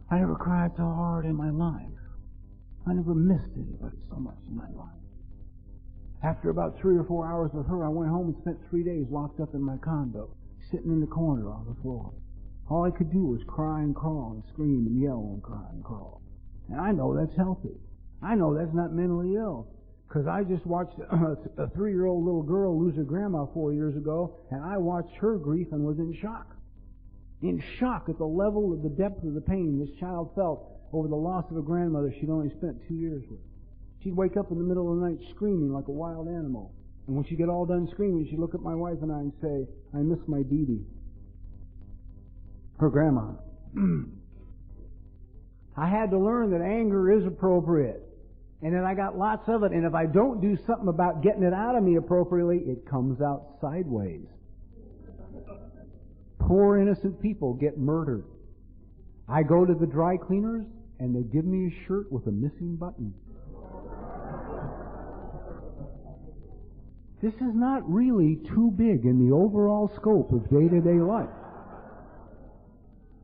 S1: I never cried so hard in my life. I never missed anybody so much in my life. After about 3 or 4 hours with her, I went home and spent 3 days locked up in my condo, sitting in the corner on the floor. All I could do was cry and crawl and scream and yell and cry and crawl. And I know that's healthy. I know that's not mentally ill. Because I just watched a 3-year-old little girl lose her grandma 4 years ago, and I watched her grief and was in shock. In shock at the level of the depth of the pain this child felt over the loss of a grandmother she'd only spent 2 years with. She'd wake up in the middle of the night screaming like a wild animal. And when she'd get all done screaming, she'd look at my wife and I and say, I miss my Dee Dee. Her grandma. I had to learn that anger is appropriate. And that I got lots of it. And if I don't do something about getting it out of me appropriately, it comes out sideways. Poor innocent people get murdered. I go to the dry cleaners and they give me a shirt with a missing button. This is not really too big in the overall scope of day-to-day life.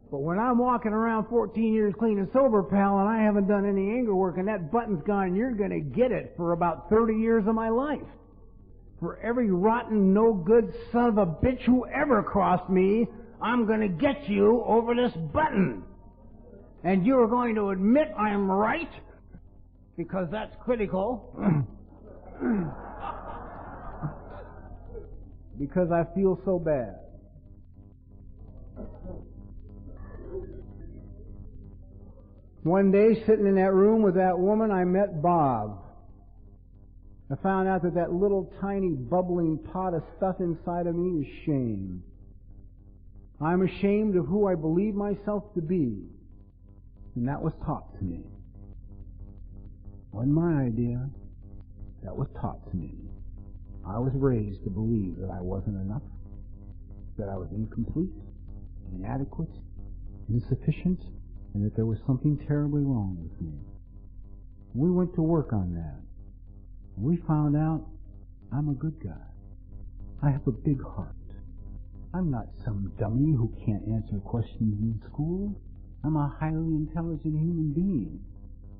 S1: But when I'm walking around 14 years clean and sober, pal, and I haven't done any anger work and that button's gone, you're going to get it for about 30 years of my life. For every rotten, no-good son of a bitch who ever crossed me, I'm going to get you over this button. And you're going to admit I'm right, because that's critical. Because I feel so bad. One day, sitting in that room with that woman, I met Bob. I found out that that little tiny bubbling pot of stuff inside of me is shame. I'm ashamed of who I believe myself to be. And that was taught to me. Wasn't my idea. That was taught to me. I was raised to believe that I wasn't enough, that I was incomplete, inadequate, insufficient, and that there was something terribly wrong with me. We went to work on that. And we found out I'm a good guy. I have a big heart. I'm not some dummy who can't answer questions in school. I'm a highly intelligent human being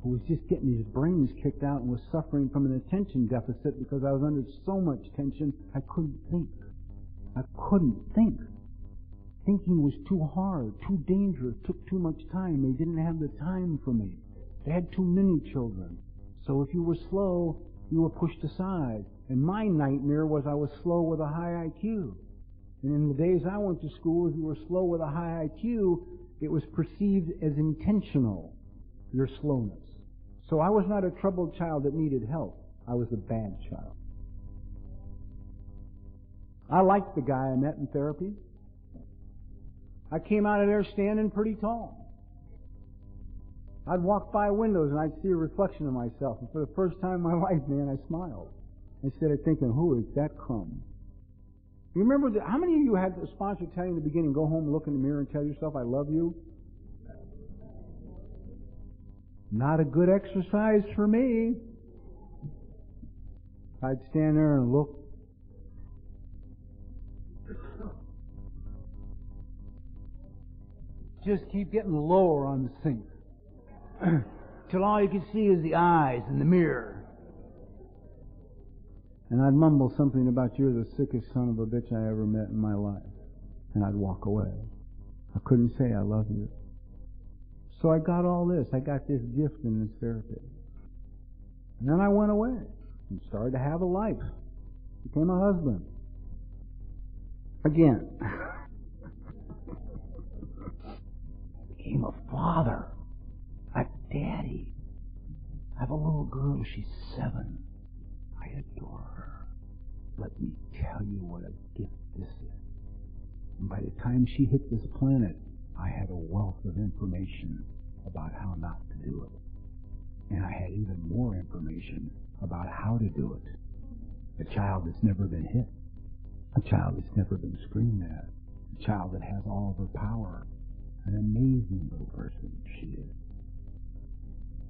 S1: who was just getting his brains kicked out and was suffering from an attention deficit because I was under so much tension I couldn't think. I couldn't think. Thinking was too hard, too dangerous, took too much time. They didn't have the time for me. They had too many children. So if you were slow, you were pushed aside. And my nightmare was I was slow with a high IQ. And in the days I went to school, if you were slow with a high IQ, it was perceived as intentional, your slowness. So I was not a troubled child that needed help. I was a bad child. I liked the guy I met in therapy. I came out of there standing pretty tall. I'd walk by windows and I'd see a reflection of myself. And for the first time in my life, man, I smiled. Instead of thinking, who is that crumb? You remember, how many of you had the sponsor tell you in the beginning, go home, look in the mirror, and tell yourself, I love you? Not a good exercise for me. I'd stand there and look. Just keep getting lower on the sink. Till all you can see is the eyes in the mirror. And I'd mumble something about, you're the sickest son of a bitch I ever met in my life. And I'd walk away. I couldn't say I love you. So I got all this. I got this gift in this therapy. And then I went away and started to have a life. Became a husband. Again. Became a father. A daddy. I have a little girl. She's 7. I adore her. Let me tell you what a gift this is. And by the time she hit this planet, I had a wealth of information about how not to do it. And I had even more information about how to do it. A child that's never been hit. A child that's never been screamed at. A child that has all of her power. An amazing little person she is.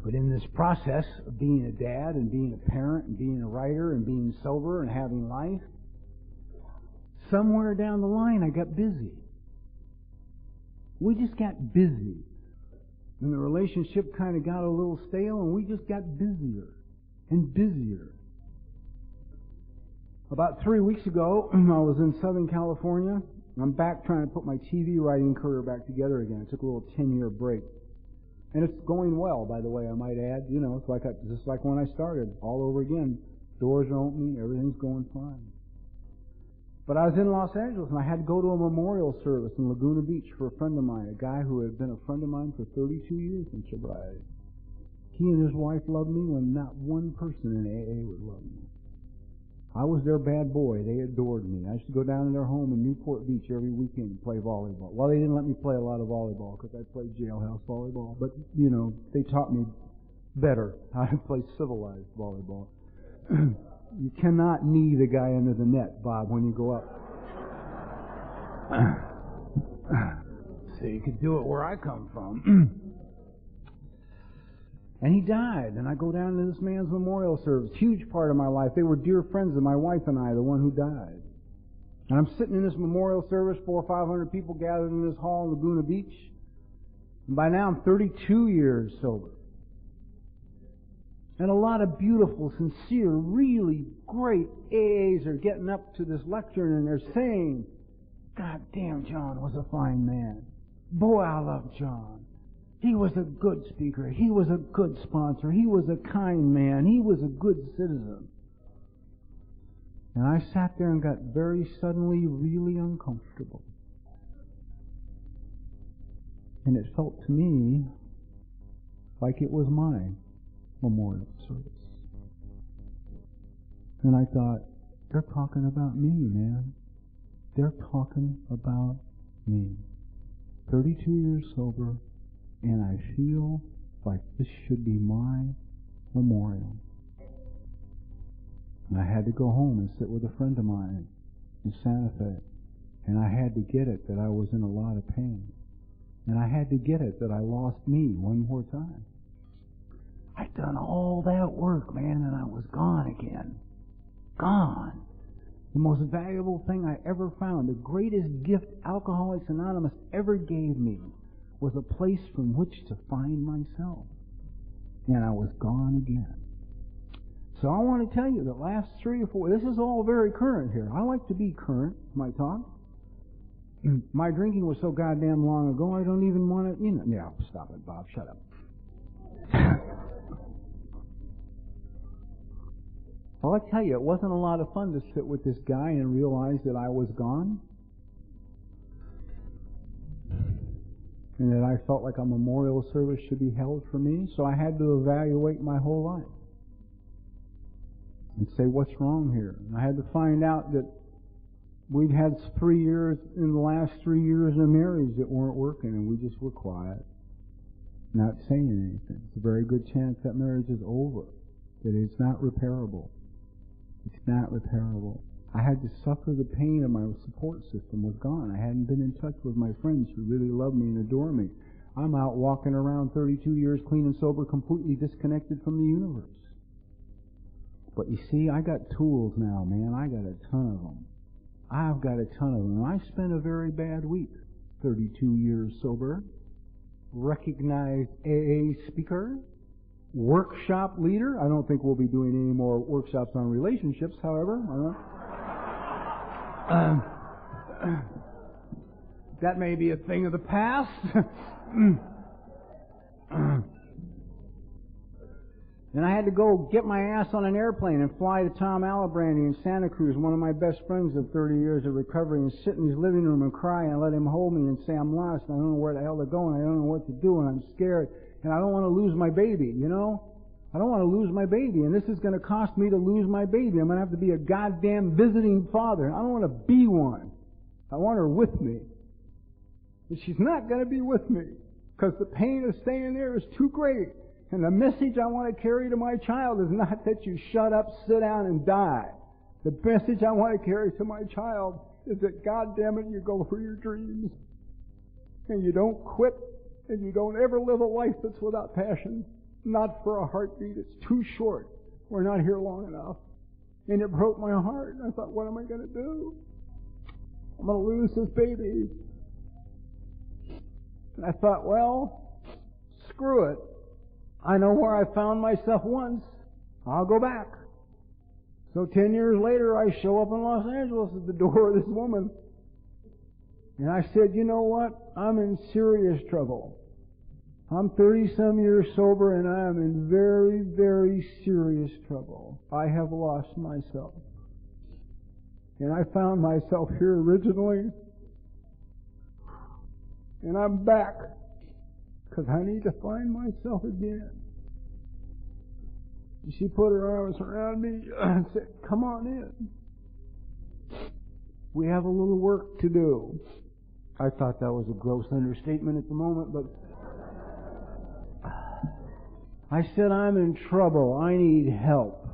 S1: But in this process of being a dad and being a parent and being a writer and being sober and having life, somewhere down the line I got busy. We just got busy. And the relationship kind of got a little stale and we just got busier and busier. About 3 weeks ago, I was in Southern California. I'm back trying to put my TV writing career back together again. I took a little 10-year break. And it's going well, by the way, I might add. You know, it's just like when I started, all over again. Doors are opening, everything's going fine. But I was in Los Angeles, and I had to go to a memorial service in Laguna Beach for a friend of mine, a guy who had been a friend of mine for 32 years in sobriety. He and his wife loved me when not one person in AA would love me. I was their bad boy. They adored me. I used to go down to their home in Newport Beach every weekend and play volleyball. Well, they didn't let me play a lot of volleyball because I played jailhouse volleyball. But, you know, they taught me better how to play civilized volleyball. You cannot knee the guy under the net, Bob, when you go up. So you could do it where I come from. And he died, and I go down to this man's memorial service. Huge part of my life. They were dear friends of my wife and I, the one who died. And I'm sitting in this memorial service, 400 or 500 people gathered in this hall in Laguna Beach. And by now I'm 32 years sober. And a lot of beautiful, sincere, really great AAs are getting up to this lectern and they're saying, God damn, John was a fine man. Boy, I love John. He was a good speaker. He was a good sponsor. He was a kind man. He was a good citizen. And I sat there and got very suddenly really uncomfortable. And it felt to me like it was my memorial service. And I thought, they're talking about me, man. They're talking about me. 32 years sober. And I feel like this should be my memorial. And I had to go home and sit with a friend of mine in Santa Fe. And I had to get it that I was in a lot of pain. And I had to get it that I lost me one more time. I'd done all that work, man, and I was gone again. Gone. The most valuable thing I ever found, the greatest gift Alcoholics Anonymous ever gave me, was a place from which to find myself. And I was gone again. So I want to tell you that last 3 or 4, this is all very current here. I like to be current, my talk. My drinking was so goddamn long ago, I don't even want to, yeah, stop it, Bob, shut up. Well, I tell you, it wasn't a lot of fun to sit with this guy and realize that I was gone. And that I felt like a memorial service should be held for me. So I had to evaluate my whole life. And say, what's wrong here? And I had to find out that we'd had 3 years, in the last 3 years of marriage that weren't working, and we just were quiet, not saying anything. It's a very good chance that marriage is over, that it's not repairable. It's not repairable. I had to suffer the pain of my support system was gone. I hadn't been in touch with my friends who really loved me and adore me. I'm out walking around 32 years clean and sober, completely disconnected from the universe. But you see, I got tools now, man. I got a ton of them. I've got a ton of them. And I spent a very bad week, 32 years sober, recognized AA speaker, workshop leader. I don't think we'll be doing any more workshops on relationships, however. That may be a thing of the past. And I had to go get my ass on an airplane and fly to Tom Alibrandi in Santa Cruz, one of my best friends of 30 years of recovery, and sit in his living room and cry and let him hold me and say, I'm lost, I don't know where the hell to go, and I don't know what to do, and I'm scared, and I don't want to lose my baby, you know? I don't want to lose my baby, and this is going to cost me to lose my baby. I'm going to have to be a goddamn visiting father. I don't want to be one. I want her with me. And she's not going to be with me, because the pain of staying there is too great. And the message I want to carry to my child is not that you shut up, sit down, and die. The message I want to carry to my child is that, God damn it, you go for your dreams. And you don't quit, and you don't ever live a life that's without passion. Not for a heartbeat. It's too short. We're not here long enough. And it broke my heart. And I thought, what am I going to do? I'm going to lose this baby. And I thought, well, screw it. I know where I found myself once. I'll go back. So 10 years later, I show up in Los Angeles at the door of this woman. And I said, you know what? I'm in serious trouble. I'm 30-some years sober, and I am in very, very serious trouble. I have lost myself. And I found myself here originally. And I'm back. Because I need to find myself again. She put her arms around me and said, come on in. We have a little work to do. I thought that was a gross understatement at the moment, but I said, I'm in trouble. I need help.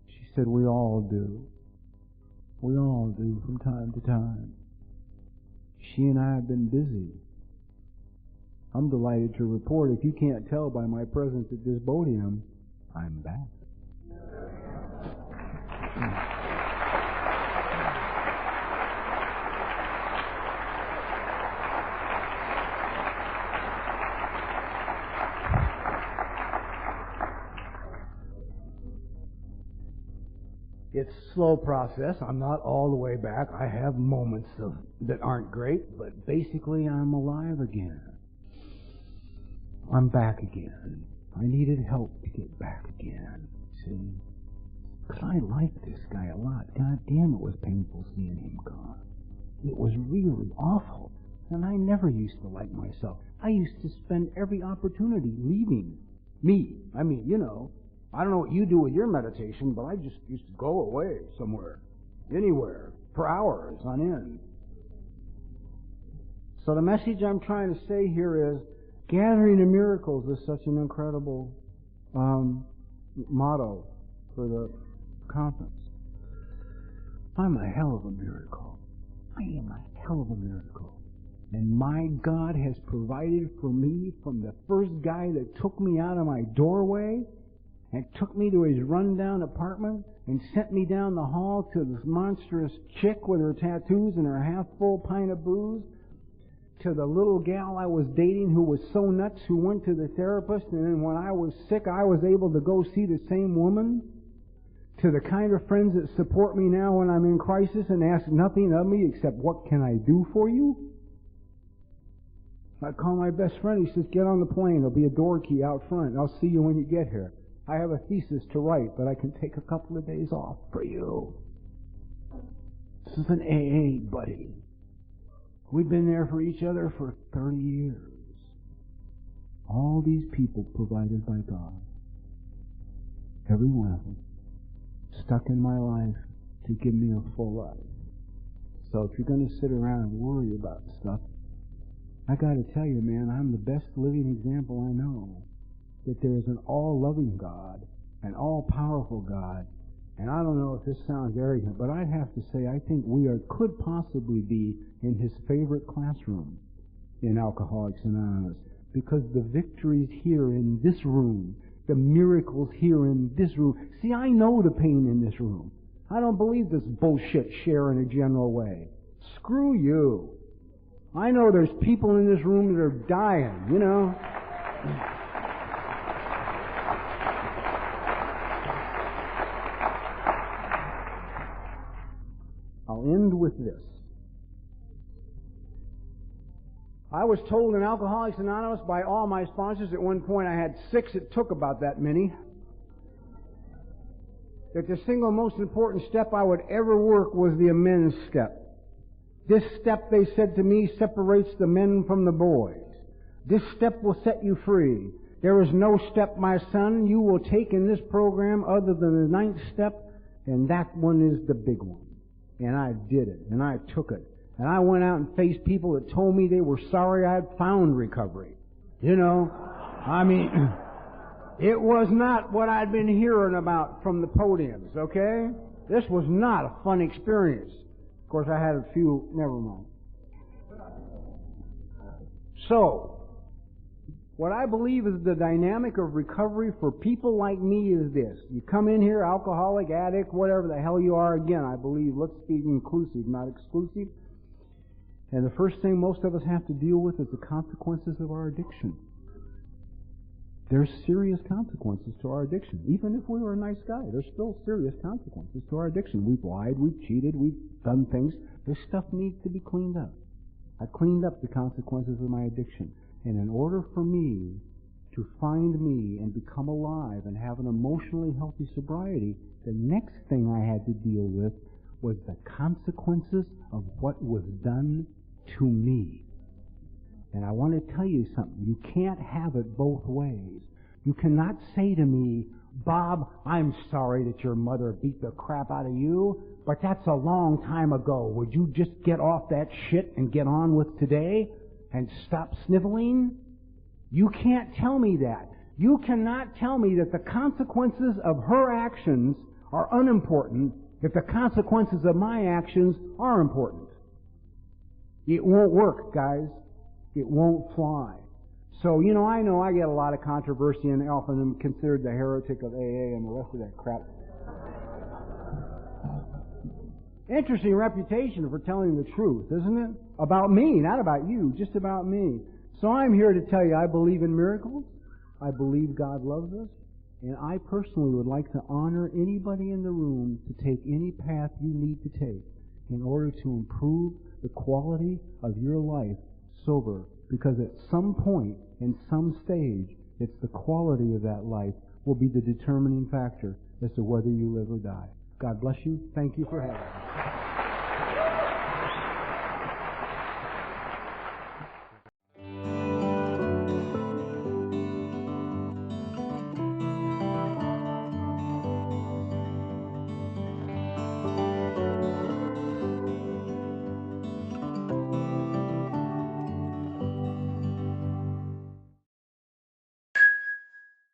S1: She said, we all do. We all do from time to time. She and I have been busy. I'm delighted to report, if you can't tell by my presence at this podium, I'm back. It's a slow process. I'm not all the way back. I have moments that aren't great, but basically I'm alive again. I'm back again. I needed help to get back again, see? Because I liked this guy a lot. God damn, it was painful seeing him gone. It was really awful. And I never used to like myself. I used to spend every opportunity leaving me. I mean, you know, I don't know what you do with your meditation, but I just used to go away somewhere, anywhere, for hours on end. So the message I'm trying to say here is, gathering of miracles is such an incredible motto for the conference. I'm a hell of a miracle. I am a hell of a miracle. And my God has provided for me from the first guy that took me out of my doorway and took me to his rundown apartment and sent me down the hall to this monstrous chick with her tattoos and her half-full pint of booze, to the little gal I was dating who was so nuts who went to the therapist, and then when I was sick I was able to go see the same woman, to the kind of friends that support me now when I'm in crisis and ask nothing of me except, what can I do for you? I call my best friend, he says, get on the plane, there'll be a door key out front, I'll see you when you get here. I have a thesis to write, but I can take a couple of days off for you. This is an AA buddy. We've been there for each other for 30 years. All these people provided by God. Every one of them. Stuck in my life to give me a full life. So if you're going to sit around and worry about stuff, I got to tell you, man, I'm the best living example I know that there is an all-loving God, an all-powerful God. And I don't know if this sounds arrogant, but I'd have to say I think we could possibly be in his favorite classroom in Alcoholics Anonymous, because the victories here in this room, the miracles here in this room. See, I know the pain in this room. I don't believe this bullshit share in a general way. Screw you. I know there's people in this room that are dying, you know. I'll end with this. I was told in Alcoholics Anonymous by all my sponsors, at one point I had 6, it took about that many, that the single most important step I would ever work was the amends step. This step, they said to me, separates the men from the boys. This step will set you free. There is no step, my son, you will take in this program other than the 9th step, and that one is the big one. And I did it, and I took it. And I went out and faced people that told me they were sorry I had found recovery. You know, I mean, it was not what I'd been hearing about from the podiums, okay? This was not a fun experience. Of course, I had a few, never mind. So, what I believe is the dynamic of recovery for people like me is this. You come in here, alcoholic, addict, whatever the hell you are, again, I believe, let's be inclusive, not exclusive. And the first thing most of us have to deal with is the consequences of our addiction. There's serious consequences to our addiction. Even if we were a nice guy, there's still serious consequences to our addiction. We've lied, we've cheated, we've done things. This stuff needs to be cleaned up. I cleaned up the consequences of my addiction. And in order for me to find me and become alive and have an emotionally healthy sobriety, the next thing I had to deal with was the consequences of what was done to me. And I want to tell you something. You can't have it both ways. You cannot say to me, Bob, I'm sorry that your mother beat the crap out of you, but that's a long time ago. Would you just get off that shit and get on with today and stop sniveling? You can't tell me that. You cannot tell me that the consequences of her actions are unimportant if the consequences of my actions are important. It won't work, guys. It won't fly. So, I know I get a lot of controversy and often am considered the heretic of AA and the rest of that crap. Interesting reputation for telling the truth, isn't it? About me, not about you, just about me. So I'm here to tell you I believe in miracles. I believe God loves us. And I personally would like to honor anybody in the room to take any path you need to take in order to improve the quality of your life sober. Because at some point, in some stage, it's the quality of that life will be the determining factor as to whether you live or die. God bless you. Thank you for having me.